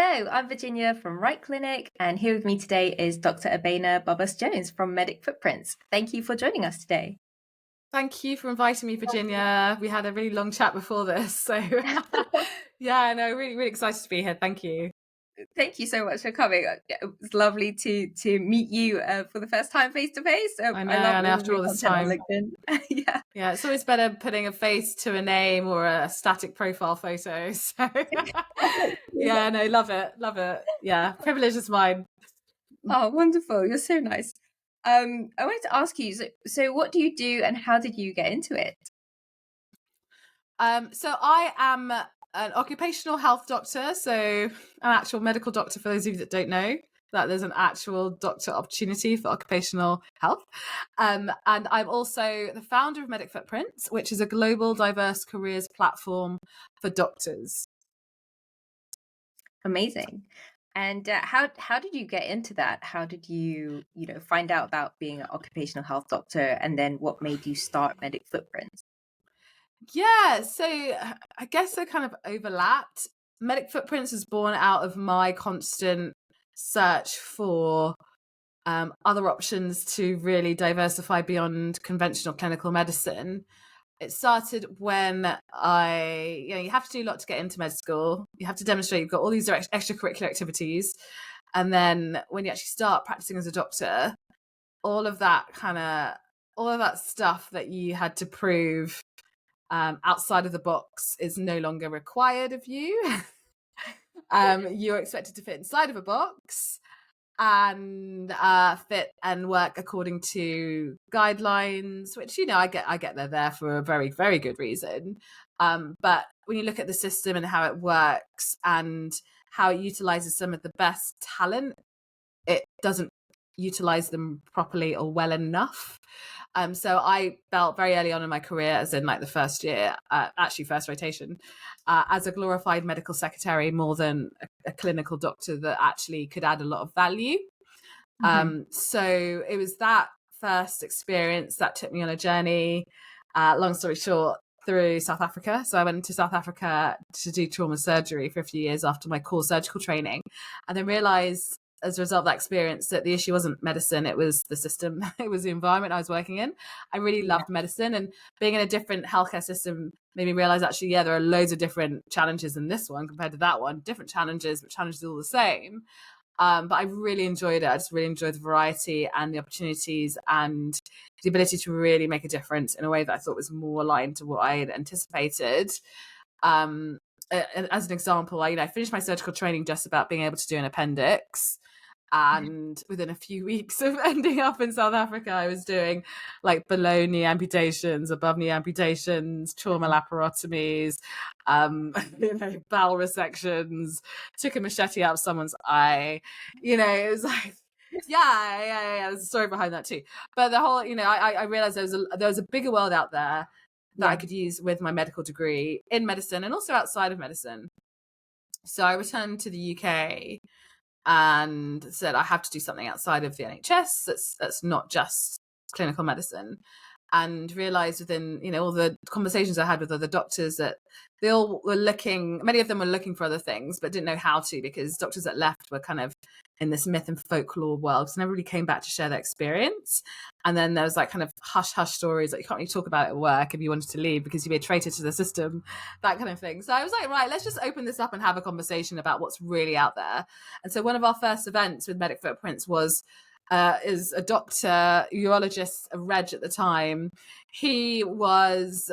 Hello, I'm Virginia from Right Clinic, and here with me today is Dr. Abeyna Jones from Medic Footprints. Thank you for joining us today. Thank you for inviting me, Virginia. We had a really long chat before this, so yeah, no, really excited to be here. Thank you. Thank you so much for coming. It was lovely to meet you for the first time face to face. I know, I love and all of after your all this content on time, LinkedIn. Yeah. yeah, it's always better putting a face to a name or a static profile photo. So yeah, no, love it. Yeah, privilege is mine. Oh, wonderful! You're so nice. I wanted to ask you. So what do you do, and how did you get into it? So I am an occupational health doctor, so an actual medical doctor for those of you that don't know. That there's an actual doctor opportunity for occupational health. And I'm also the founder of Medic Footprints, which is a global diverse careers platform for doctors. Amazing. And how did you get into that? How did you find out about being an occupational health doctor, and then what made you start Medic Footprints? Yeah, so I guess they kind of overlapped. Medic Footprints is born out of my constant search for other options to really diversify beyond conventional clinical medicine. It started when you have to do a lot to get into med school. You have to demonstrate you've got all these extracurricular activities. And then when you actually start practicing as a doctor, all of that stuff that you had to prove outside of the box is no longer required of you. You're expected to fit inside of a box and fit and work according to guidelines, which I get they're there for a very, very good reason. But when you look at the system and how it works and how it utilizes some of the best talent, it doesn't utilize them properly or well enough. So I felt very early on in my career, as in like the first year, actually first rotation, as a glorified medical secretary more than a clinical doctor that actually could add a lot of value. So it was that first experience that took me on a journey, long story short, through South Africa. So I went to South Africa to do trauma surgery for a few years after my core surgical training, and then realized as a result of that experience that the issue wasn't medicine, it was the system, it was the environment I was working in. I really loved medicine, and being in a different healthcare system made me realize actually, yeah, there are loads of different challenges in this one compared to that one, different challenges, but challenges all the same. But I really enjoyed it. I just really enjoyed the variety and the opportunities and the ability to really make a difference in a way that I thought was more aligned to what I had anticipated. As an example, I finished my surgical training just about being able to do an appendix. And within a few weeks of ending up in South Africa, I was doing like below knee amputations, above knee amputations, trauma laparotomies, bowel resections, took a machete out of someone's eye. It was like, yeah. There's a story behind that too. But the whole, I realized there was a bigger world out there that I could use with my medical degree in medicine and also outside of medicine. So I returned to the UK and said I have to do something outside of the NHS that's not just clinical medicine, and realized within all the conversations I had with other doctors that they all were many of them were looking for other things but didn't know how to, because doctors that left were kind of in this myth and folklore world, so never really came back to share their experience. And then there was like kind of hush stories, like you can't really talk about it at work if you wanted to leave because you'd be a traitor to the system, that kind of thing. So I was like, right, let's just open this up and have a conversation about what's really out there. And so one of our first events with Medic Footprints is a doctor, urologist, a reg at the time. He was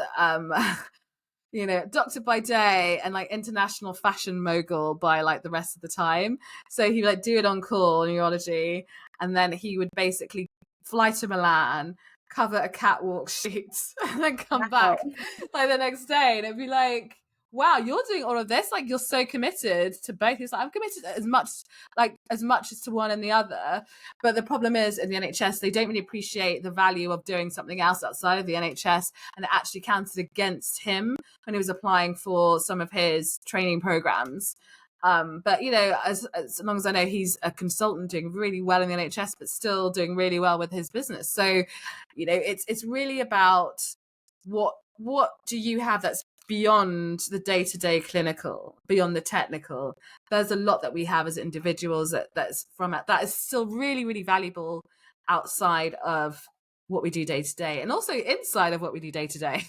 doctor by day and like international fashion mogul by like the rest of the time. So he would like do it on call in urology, and then he would basically fly to Milan, cover a catwalk shoot, and then come back like the next day, and it'd be like, wow, you're doing all of this, like you're so committed to both. He's like, I'm committed as much as to one and the other. But the problem is in the NHS, they don't really appreciate the value of doing something else outside of the NHS, and it actually counted against him when he was applying for some of his training programs. But as long as I know, he's a consultant doing really well in the NHS, but still doing really well with his business. So, it's really about what do you have that's beyond the day-to-day clinical, beyond the technical. There's a lot that we have as individuals that is still really, really valuable outside of what we do day to day, and also inside of what we do day to day.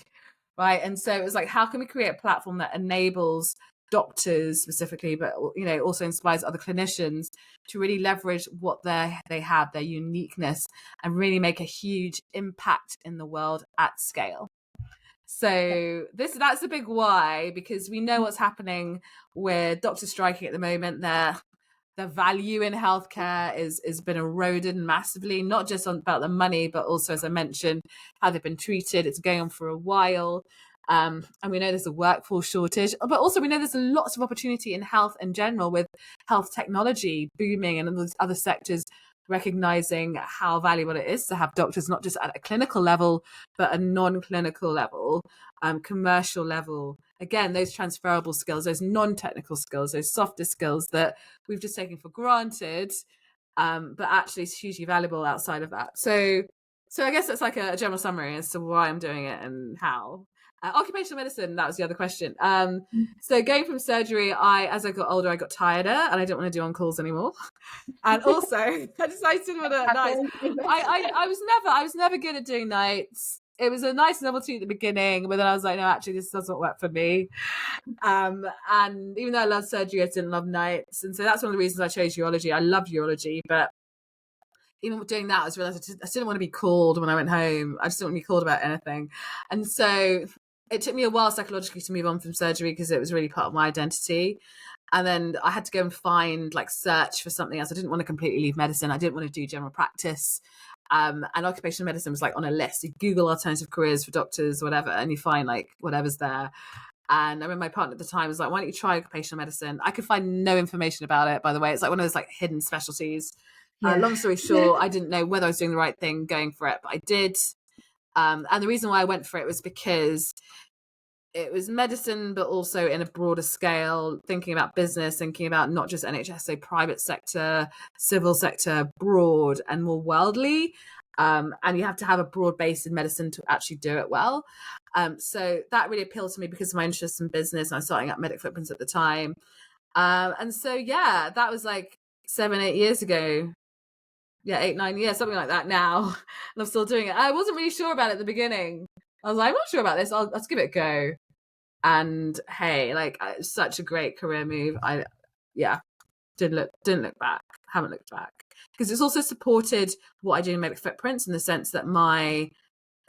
Right. And so it was like, how can we create a platform that enables doctors specifically, but also inspires other clinicians to really leverage what they have, their uniqueness, and really make a huge impact in the world at scale. So that's a big why, because we know what's happening with doctors striking at the moment. The value in healthcare is been eroded massively, not just about the money, but also, as I mentioned, how they've been treated. It's going on for a while. And we know there's a workforce shortage, but also we know there's lots of opportunity in health in general, with health technology booming and those other sectors recognizing how valuable it is to have doctors, not just at a clinical level, but a non-clinical level, commercial level. Again, those transferable skills, those non-technical skills, those softer skills that we've just taken for granted, but actually it's hugely valuable outside of that. So I guess that's like a general summary as to why I'm doing it and how. Occupational medicine, that was the other question. So going from surgery, as I got older, I got tireder and I didn't want to do on-calls anymore. And also, I didn't want to nights. I was never good at doing nights. It was a nice novelty at the beginning, but then I was like, no, actually, this doesn't work for me. And even though I love surgery, I didn't love nights. And so that's one of the reasons I chose urology. I loved urology, but even doing that, I was realized I didn't want to be called when I went home. I just didn't want to be called about anything. And so it took me a while psychologically to move on from surgery, because it was really part of my identity. And then I had to go and search for something else. I didn't want to completely leave medicine. I didn't want to do general practice. And occupational medicine was like on a list. You Google alternative careers for doctors, whatever, and you find like whatever's there. And I remember my partner at the time was like, why don't you try occupational medicine? I could find no information about it, by the way. It's like one of those like hidden specialties. Long story short, I didn't know whether I was doing the right thing going for it, but I did. And the reason why I went for it was because it was medicine, but also in a broader scale, thinking about business, thinking about not just NHS, so private sector, civil sector, broad and more worldly. And you have to have a broad base in medicine to actually do it well. So that really appealed to me because of my interest in business. I was starting up Medical Footprints at the time. And so, yeah, that was like 7-8 years ago. Yeah, 8-9 years, something like that now. And I'm still doing it. I wasn't really sure about it at the beginning. I was like, I'm not sure about this. Let's give it a go. And hey, like, it's such a great career move. Didn't look back. Haven't looked back, because it's also supported what I do in Medical Footprints, in the sense that my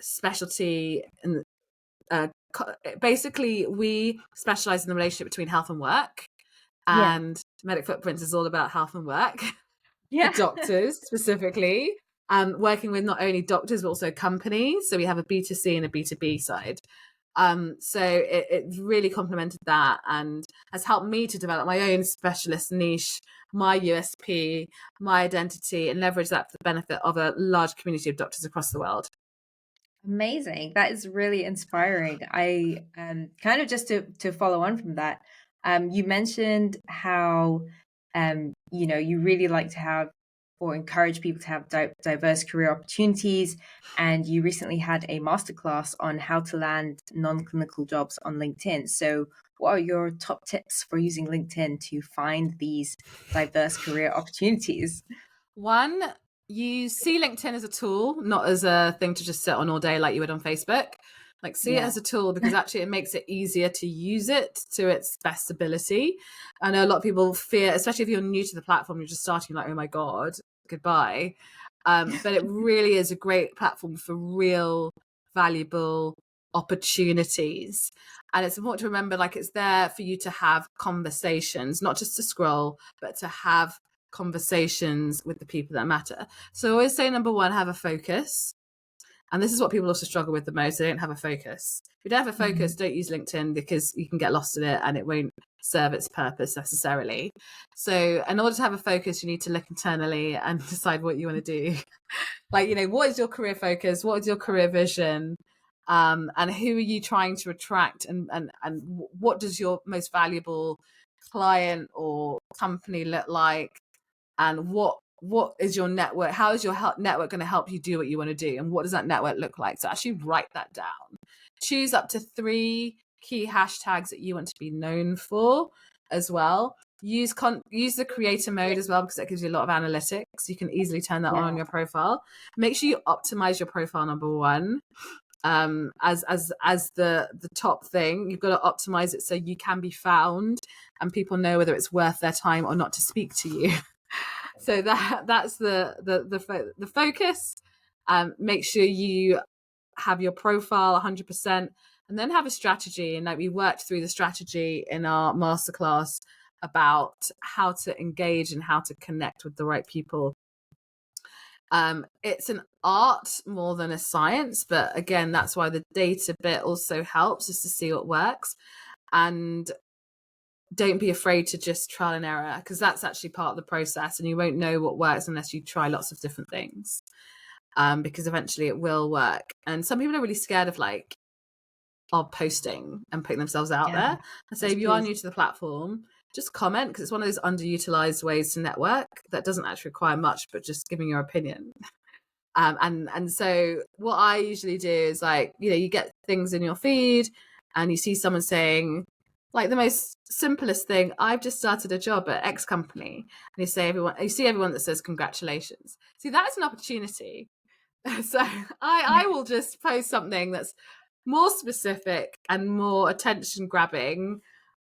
specialty and basically we specialize in the relationship between health and work, and Medical Footprints is all about health and work. For doctors specifically, working with not only doctors but also companies. So we have a B2C and a B2B side. So it really complemented that and has helped me to develop my own specialist niche, my USP, my identity, and leverage that for the benefit of a large community of doctors across the world. Amazing. That is really inspiring. I kind of just to follow on from that, you mentioned how you really like to have or encourage people to have diverse career opportunities, and you recently had a masterclass on how to land non-clinical jobs on LinkedIn. So what are your top tips for using LinkedIn to find these diverse career opportunities? One, you see LinkedIn as a tool, not as a thing to just sit on all day like you would on Facebook. Like, see it as a tool, because actually it makes it easier to use it to its best ability. I know a lot of people fear, especially if you're new to the platform, you're just starting, like, oh my God, goodbye. But it really is a great platform for real valuable opportunities. And it's important to remember, like, it's there for you to have conversations, not just to scroll, but to have conversations with the people that matter. So I always say, number one, have a focus. And this is what people also struggle with the most. They don't have a focus. If you don't have a focus, don't use LinkedIn, because you can get lost in it and it won't serve its purpose necessarily. So in order to have a focus, you need to look internally and decide what you want to do. Like, what is your career focus? What is your career vision? And who are you trying to attract? And what does your most valuable client or company look like? And what is your network? How is your network going to help you do what you want to do? And what does that network look like? So actually write that down. Choose up to 3 key hashtags that you want to be known for as well. Use the creator mode as well, because that gives you a lot of analytics. You can easily turn that on your profile. Make sure you optimize your profile, number one. As the top thing, you've got to optimize it so you can be found and people know whether it's worth their time or not to speak to you. So that's the focus. Make sure you have your profile 100%, and then have a strategy. And like, we worked through the strategy in our masterclass about how to engage and how to connect with the right people. It's an art more than a science, but again, that's why the data bit also helps, just to see what works. And don't be afraid to just trial and error, because that's actually part of the process, and you won't know what works unless you try lots of different things, because eventually it will work. And some people are really scared of posting and putting themselves out there. So if you are new to the platform, just comment, because it's one of those underutilized ways to network that doesn't actually require much, but just giving your opinion. And so what I usually do is, like, you get things in your feed and you see someone saying, like, the most simplest thing, I've just started a job at X company, and you see everyone that says congratulations. See, that is an opportunity. So I will just post something that's more specific and more attention grabbing,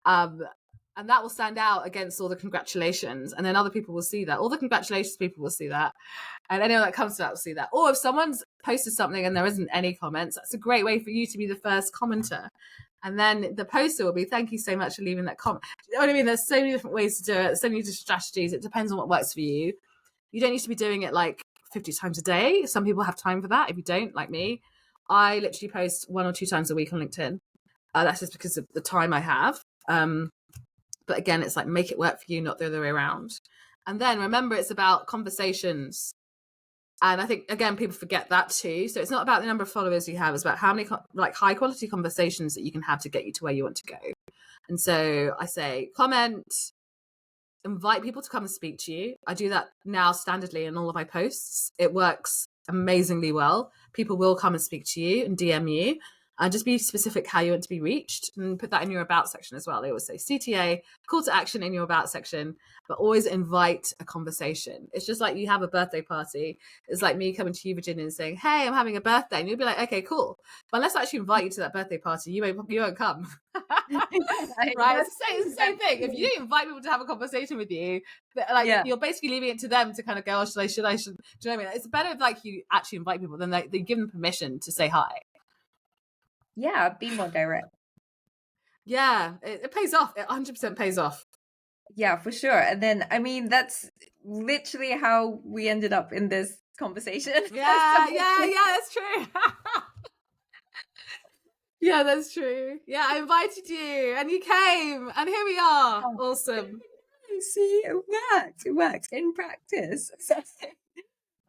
and that will stand out against all the congratulations, and then other people will see that. All the congratulations people will see that, and anyone that comes to that will see that. Or if someone's posted something and there isn't any comments, that's a great way for you to be the first commenter. And then the poster will be, thank you so much for leaving that comment. You know what I mean? There's so many different ways to do it, so many different strategies. It depends on what works for you. You don't need to be doing it like 50 times a day. Some people have time for that. If you don't, like me, I literally post 1 or 2 times a week on LinkedIn. That's just because of the time I have. But again, it's like, make it work for you, not the other way around. And then remember, it's about conversations. And I think, again, people forget that too. So it's not about the number of followers you have. It's about how many high quality conversations that you can have to get you to where you want to go. And so I say, comment, invite people to come and speak to you. I do that now standardly in all of my posts. It works amazingly well. People will come and speak to you and DM you. And just be specific how you want to be reached, and put that in your about section as well. They always say CTA, call to action in your about section, but always invite a conversation. It's just like you have a birthday party. It's like me coming to you, Virginia, and saying, hey, I'm having a birthday. And you'll be like, okay, cool. But unless I actually invite you to that birthday party, you won't come. Right? It's the same thing. If you don't invite people to have a conversation with you, you're basically leaving it to them to kind of go, oh, should I? Do you know what I mean? It's better if you actually invite people than they give them permission to say hi. Yeah, be more direct. Yeah, it pays off. It 100% pays off. Yeah, for sure. And then, I mean, that's literally how we ended up in this conversation. Yeah, that's true. Yeah, that's true. Yeah, I invited you and you came, and here we are. Awesome. See, it works in practice.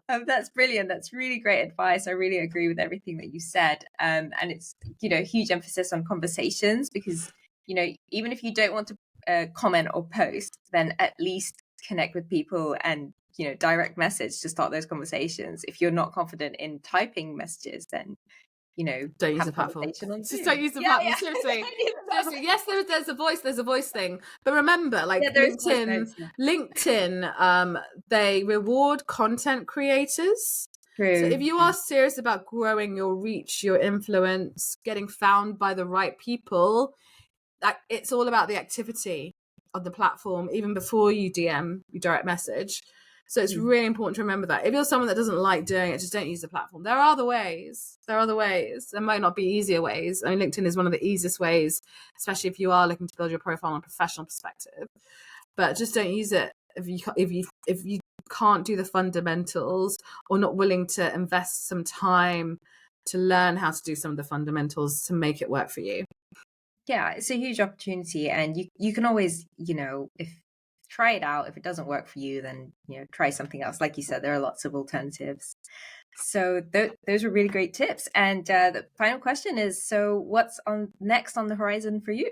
That's brilliant. That's really great advice. I really agree with everything that you said. And it's, huge emphasis on conversations, because, even if you don't want to comment or post, then at least connect with people and, direct message to start those conversations. If you're not confident in typing messages, then, don't use the platform. Just don't use the platform. Seriously. Yes, there's a voice thing, but remember, LinkedIn, they reward content creators. True. So if you are serious about growing your reach, your influence, getting found by the right people, it's all about the activity on the platform, even before you DM, you direct message. So it's really important to remember that. If you're someone that doesn't like doing it, just don't use the platform. There are other ways. There might not be easier ways. I mean, LinkedIn is one of the easiest ways, especially if you are looking to build your profile on a professional perspective. But just don't use it if you can't do the fundamentals, or not willing to invest some time to learn how to do some of the fundamentals to make it work for you. Yeah, it's a huge opportunity, and you can always, try it out. If it doesn't work for you, then try something else. Like you said, there are lots of alternatives. So those were really great tips. And the final question is, so what's next on the horizon for you?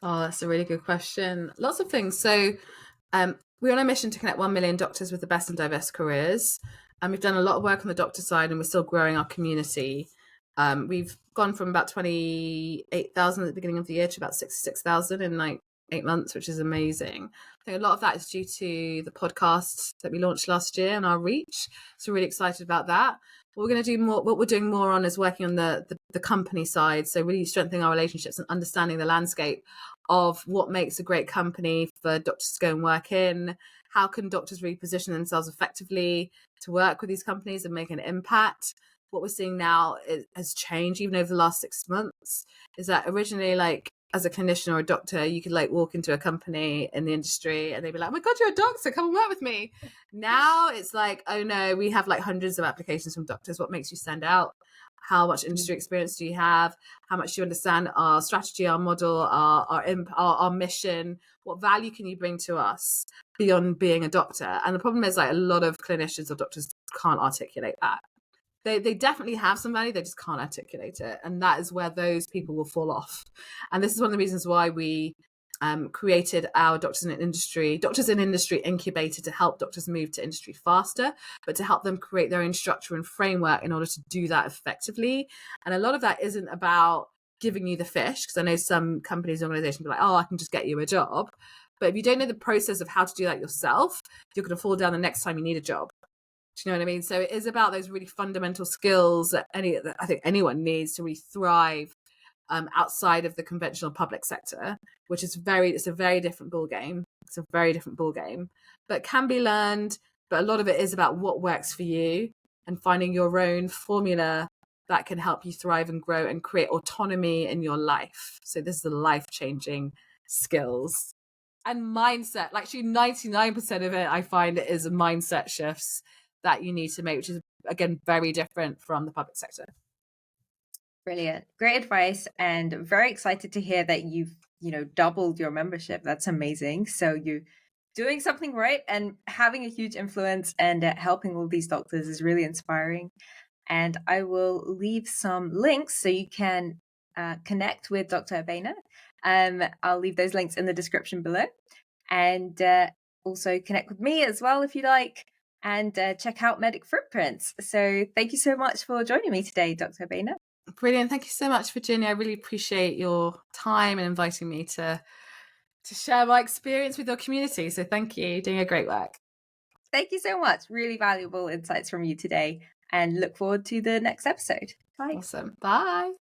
Oh, that's a really good question. Lots of things. So we're on a mission to connect 1 million doctors with the best and diverse careers. And we've done a lot of work on the doctor side, and we're still growing our community. We've gone from about 28,000 at the beginning of the year to about 66,000 in like 8 months, which is amazing. I think a lot of that is due to the podcast that we launched last year and our reach. So we're really excited about that. What we're going to do more, what we're doing more on is working on the company side. So really strengthening our relationships and understanding the landscape of what makes a great company for doctors to go and work in. How can doctors really position themselves effectively to work with these companies and make an impact? What we're seeing now has changed even over the last 6 months, is that originally, like, as a clinician or a doctor, you could like walk into a company in the industry and they'd be like, oh my God, you're a doctor, come and work with me. Now it's like, oh no, we have like hundreds of applications from doctors. What makes you stand out? How much industry experience do you have? How much do you understand our strategy, our model, our mission? What value can you bring to us beyond being a doctor? And the problem is, like, a lot of clinicians or doctors can't articulate that. They definitely have some value, they just can't articulate it. And that is where those people will fall off. And this is one of the reasons why we created our Doctors in Industry incubator, to help doctors move to industry faster, but to help them create their own structure and framework in order to do that effectively. And a lot of that isn't about giving you the fish, because I know some companies and organizations be like, oh, I can just get you a job. But if you don't know the process of how to do that yourself, you're going to fall down the next time you need a job. Do you know what I mean? So it is about those really fundamental skills that I think anyone needs to really thrive outside of the conventional public sector, which is it's a very different ball game. It's a very different ball game, but can be learned. But a lot of it is about what works for you and finding your own formula that can help you thrive and grow and create autonomy in your life. So this is the life-changing skills and mindset. Like, actually 99% of it, I find, it is mindset shifts that you need to make, which is, again, very different from the public sector. Brilliant. Great advice, and very excited to hear that you've, doubled your membership. That's amazing. So you're doing something right and having a huge influence, and helping all these doctors is really inspiring. And I will leave some links so you can connect with Dr. Abeyna. I'll leave those links in the description below. And also connect with me as well if you like, and check out Medic Footprints. So thank you so much for joining me today, Dr. Abeyna. Brilliant. Thank you so much, Virginia. I really appreciate your time and inviting me to share my experience with your community. So thank you. You're doing a great work. Thank you so much. Really valuable insights from you today, and look forward to the next episode. Bye. Awesome. Bye.